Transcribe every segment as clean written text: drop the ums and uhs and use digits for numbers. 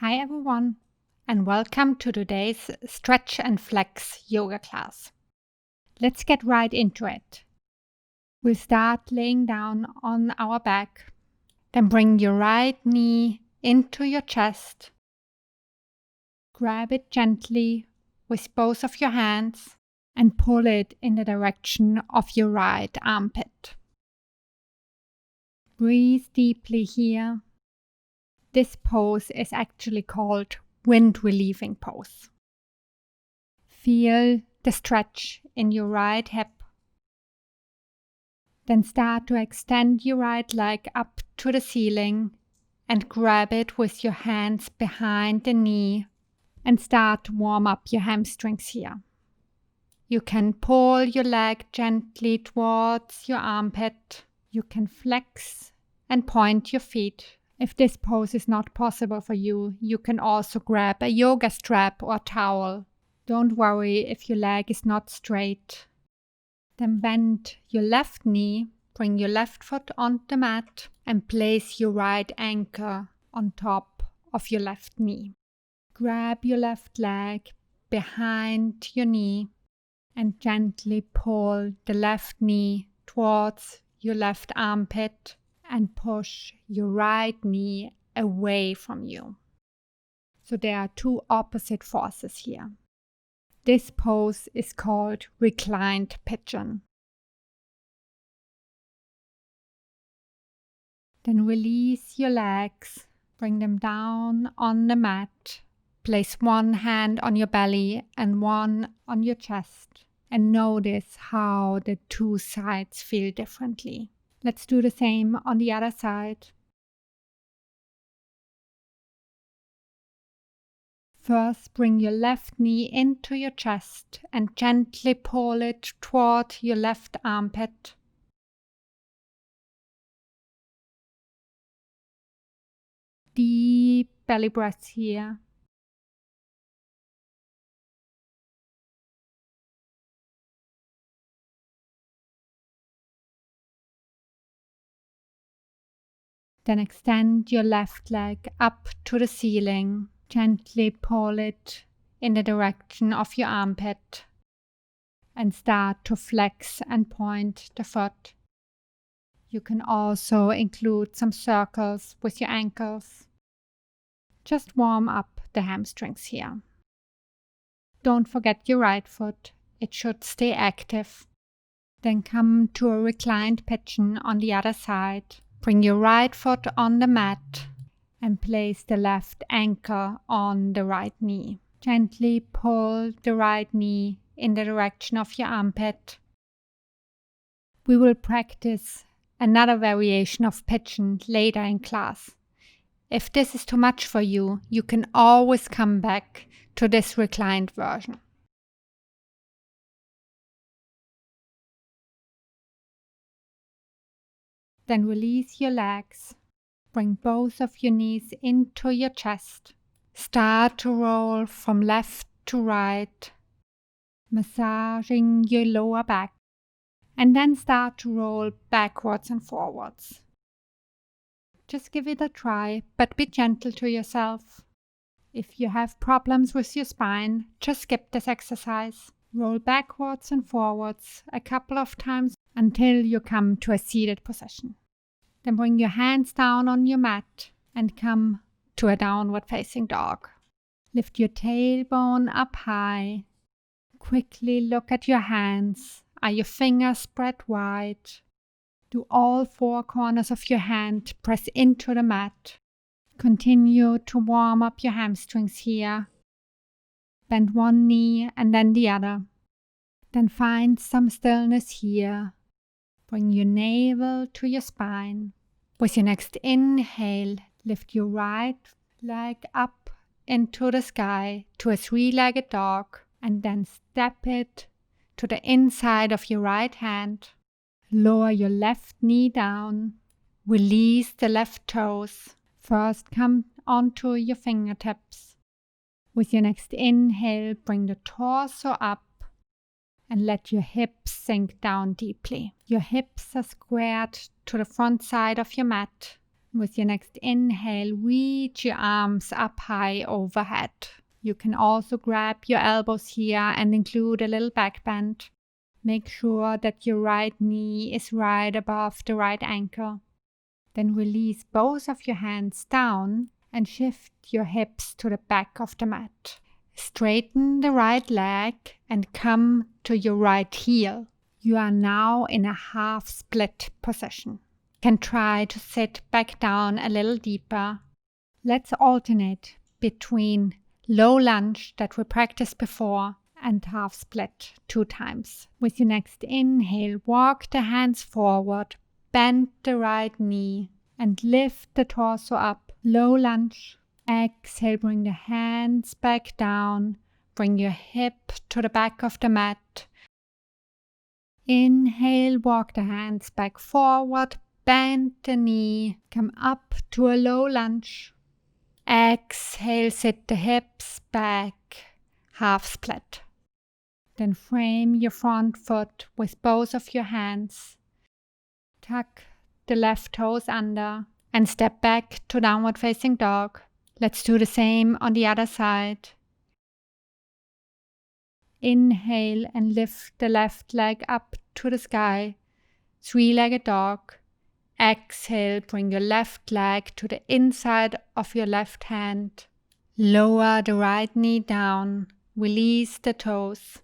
Hi everyone, and welcome to today's Stretch and Flex yoga class. Let's get right into it. We'll start laying down on our back, then bring your right knee into your chest. Grab it gently with both of your hands and pull it in the direction of your right armpit. Breathe deeply here. This pose is actually called wind relieving pose. Feel the stretch in your right hip. Then start to extend your right leg up to the ceiling and grab it with your hands behind the knee and start to warm up your hamstrings here. You can pull your leg gently towards your armpit. You can flex and point your feet. If this pose is not possible for you, you can also grab a yoga strap or towel. Don't worry if your leg is not straight. Then bend your left knee, bring your left foot on the mat and place your right ankle on top of your left knee. Grab your left leg behind your knee and gently pull the left knee towards your left armpit and push your right knee away from you. So there are two opposite forces here. This pose is called reclined pigeon. Then release your legs, bring them down on the mat. Place one hand on your belly and one on your chest and notice how the two sides feel differently. Let's do the same on the other side. First, bring your left knee into your chest and gently pull it toward your left armpit. Deep belly breaths here. Then extend your left leg up to the ceiling. Gently pull it in the direction of your armpit and start to flex and point the foot. You can also include some circles with your ankles. Just warm up the hamstrings here. Don't forget your right foot. It should stay active. Then come to a reclined pigeon on the other side. Bring your right foot on the mat and place the left ankle on the right knee. Gently pull the right knee in the direction of your armpit. We will practice another variation of pigeon later in class. If this is too much for you, you can always come back to this reclined version. Then release your legs. Bring both of your knees into your chest. Start to roll from left to right, massaging your lower back, and then start to roll backwards and forwards. Just give it a try, but be gentle to yourself. If you have problems with your spine, just skip this exercise. Roll backwards and forwards a couple of times until you come to a seated position. Then bring your hands down on your mat and come to a downward facing dog. Lift your tailbone up high. Quickly look at your hands. Are your fingers spread wide? Do all four corners of your hand press into the mat? Continue to warm up your hamstrings here. Bend one knee and then the other. Then find some stillness here. Bring your navel to your spine. With your next inhale, lift your right leg up into the sky to a three-legged dog and then step it to the inside of your right hand. Lower your left knee down. Release the left toes. First, come onto your fingertips. With your next inhale, bring the torso up and let your hips sink down deeply. Your hips are squared to the front side of your mat. With your next inhale, reach your arms up high overhead. You can also grab your elbows here and include a little back bend. Make sure that your right knee is right above the right ankle. Then release both of your hands down and shift your hips to the back of the mat. Straighten the right leg and come to your right heel. You are now in a half split position. Can try to sit back down a little deeper. Let's alternate between low lunge that we practiced before and half split 2 times. With your next inhale, walk the hands forward, bend the right knee and lift the torso up. Low lunge. Exhale, bring the hands back down. Bring your hip to the back of the mat. Inhale, walk the hands back forward. Bend the knee, come up to a low lunge. Exhale, sit the hips back, half split. Then frame your front foot with both of your hands. Tuck the left toes under and step back to downward facing dog. Let's do the same on the other side. Inhale and lift the left leg up to the sky, 3-legged dog. Exhale, bring your left leg to the inside of your left hand. Lower the right knee down. Release the toes.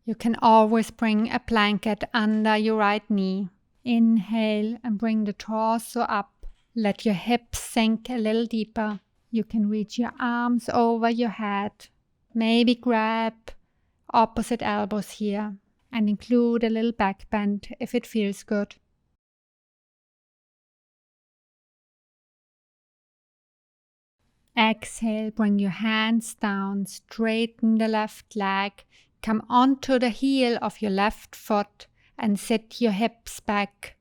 You can always bring a blanket under your right knee. Inhale and bring the torso up. Let your hips sink a little deeper. You can reach your arms over your head. Maybe grab opposite elbows here and include a little back bend if it feels good. Exhale, bring your hands down, straighten the left leg, come onto the heel of your left foot and sit your hips back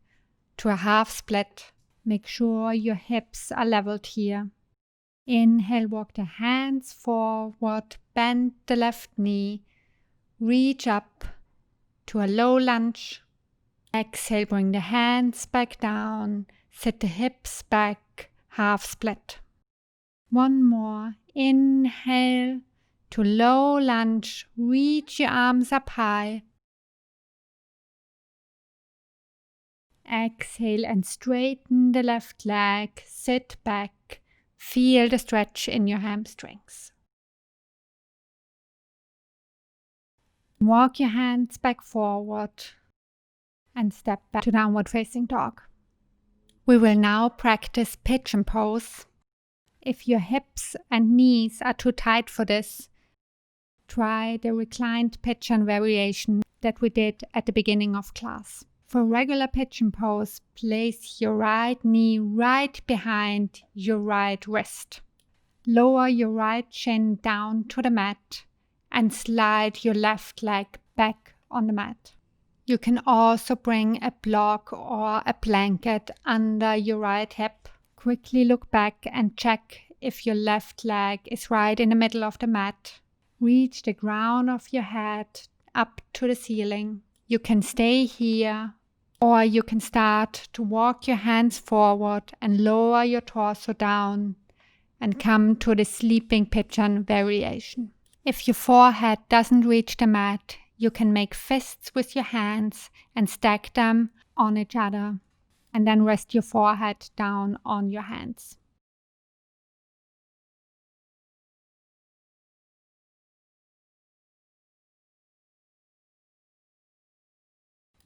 to a half split. Make sure your hips are leveled here. Inhale, walk the hands forward, bend the left knee, reach up to a low lunge. Exhale, bring the hands back down, sit the hips back, half split. One more. Inhale to low lunge. Reach your arms up high. Exhale and straighten the left leg. Sit back. Feel the stretch in your hamstrings. Walk your hands back forward and step back to downward facing dog. We will now practice pigeon pose. If your hips and knees are too tight for this, try the reclined pigeon variation that we did at the beginning of class. For regular pigeon pose, place your right knee right behind your right wrist. Lower your right shin down to the mat and slide your left leg back on the mat. You can also bring a block or a blanket under your right hip. Quickly look back and check if your left leg is right in the middle of the mat. Reach the ground of your head up to the ceiling. You can stay here, or you can start to walk your hands forward and lower your torso down and come to the sleeping pigeon variation. If your forehead doesn't reach the mat, you can make fists with your hands and stack them on each other, and then rest your forehead down on your hands.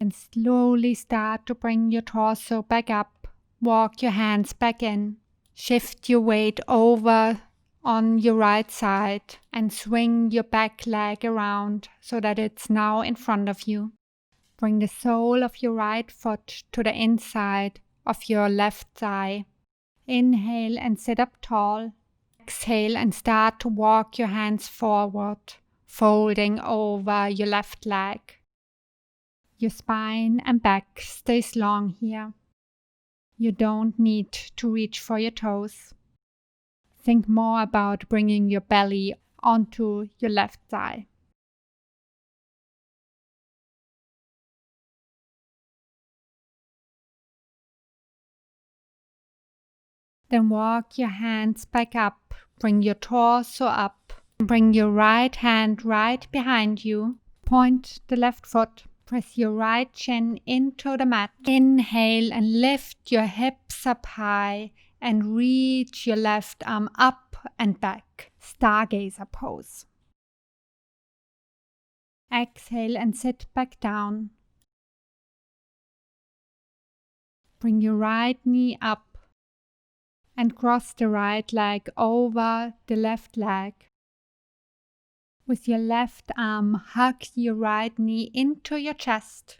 And slowly start to bring your torso back up. Walk your hands back in. Shift your weight over on your right side and swing your back leg around so that it's now in front of you. Bring the sole of your right foot to the inside of your left thigh. Inhale and sit up tall. Exhale and start to walk your hands forward, folding over your left leg. Your spine and back stays long here. You don't need to reach for your toes. Think more about bringing your belly onto your left thigh. Then walk your hands back up, bring your torso up, bring your right hand right behind you, point the left foot, press your right shin into the mat. Inhale and lift your hips up high and reach your left arm up and back, stargazer pose. Exhale and sit back down. Bring your right knee up and cross the right leg over the left leg. With your left arm, hug your right knee into your chest.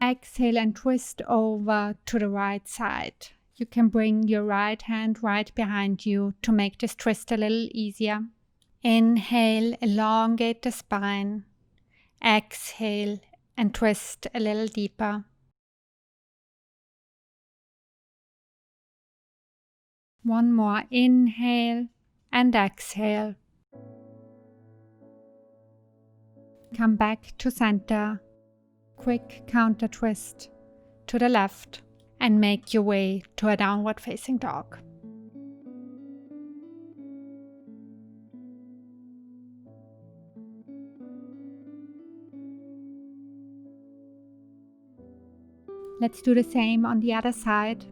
Exhale and twist over to the right side. You can bring your right hand right behind you to make this twist a little easier. Inhale, elongate the spine. Exhale and twist a little deeper. One more inhale and exhale. Come back to center. Quick counter twist to the left and make your way to a downward facing dog. Let's do the same on the other side.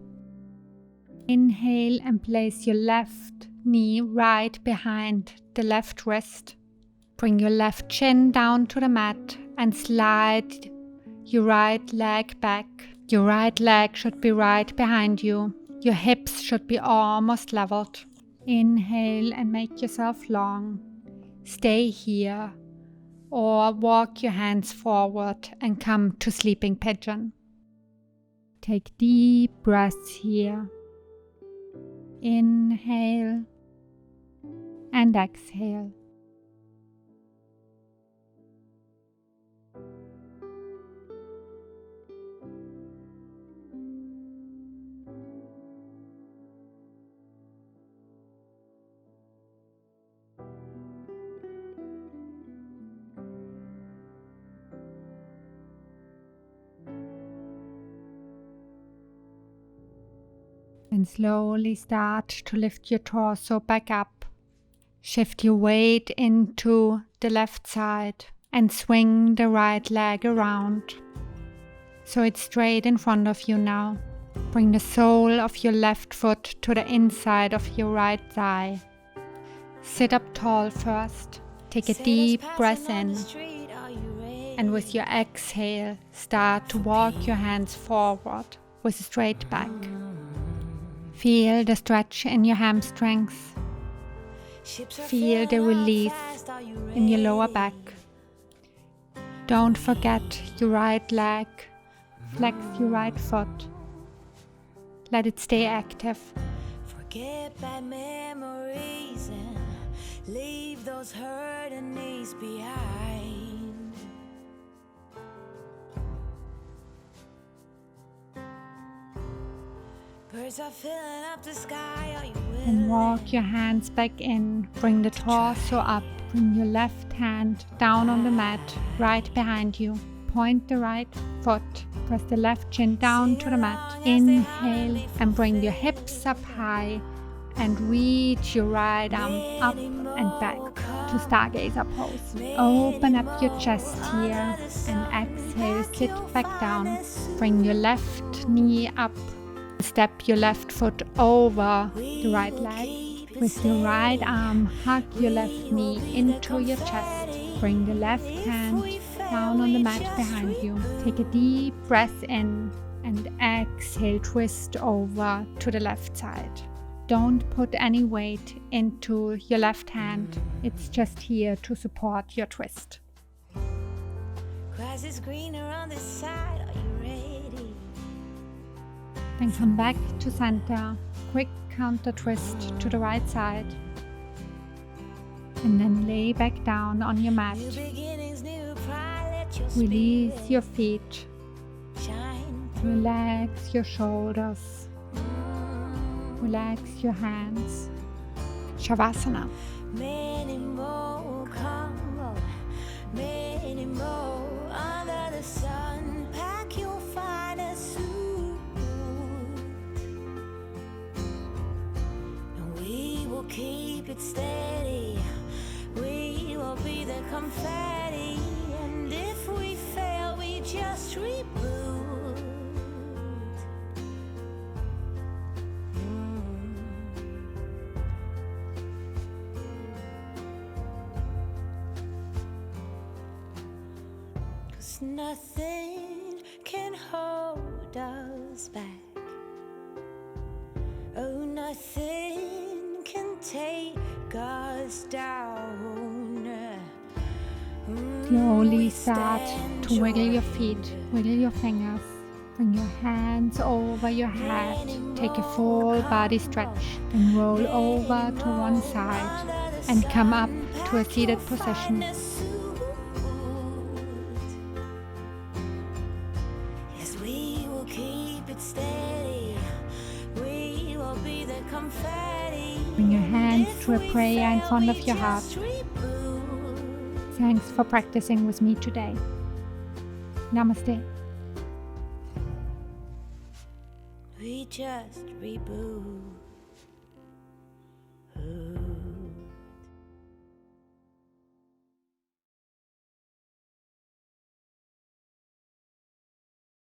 Inhale and place your left knee right behind the left wrist. Bring your left shin down to the mat and slide your right leg back. Your right leg should be right behind you. Your hips should be almost leveled. Inhale and make yourself long. Stay here or walk your hands forward and come to sleeping pigeon. Take deep breaths here. Inhale and exhale. And slowly start to lift your torso back up. Shift your weight into the left side and swing the right leg around. So it's straight in front of you now. Bring the sole of your left foot to the inside of your right thigh. Sit up tall first. Take a deep breath in. And with your exhale, start to walk your hands forward with a straight back. Feel the stretch in your hamstrings. Feel the release in your lower back. Don't forget your right leg. Flex your right foot. Let it stay active. Forget bad memories and leave those hurting knees behind. Birds are filling up the sky. Are you willing? And walk your hands back in. Bring the torso up. Bring your left hand down on the mat, right behind you. Point the right foot. Press the left shin down to the mat. Inhale and bring your hips up high and reach your right arm up and back to stargazer pose. Open up your chest here and exhale, sit back down. Bring your left knee up. Step your left foot over the right leg. With your right arm, hug your left knee into your chest. Bring the left hand down on the mat behind you. Take a deep breath in and exhale, twist over to the left side. Don't put any weight into your left hand. It's just here to support your twist. Grass is greener on this side. Are you ready? Then come back to center. Quick counter twist to the right side. And then lay back down on your mat. New beginnings, new pride. Let your Release your feet. shine. Relax your shoulders. Relax your hands. Shavasana. Many more come up, many more under the sun. Pack your finest suit. it steady. We will be the confetti, and if we fail, we just reboot. Cause nothing can hold us back. Oh, nothing can take us down. Slowly We start stand to wiggle your joined. feet, wiggle your fingers. Bring your hands over your head. Take a full body stretch. Then roll over to one side and come up to a seated position. Yes, we will keep it steady. We will be the confetti. Bring your hands If to a we prayer in fail, front we of your heart. just reboot. Thanks for practicing with me today. Namaste. We just reboot.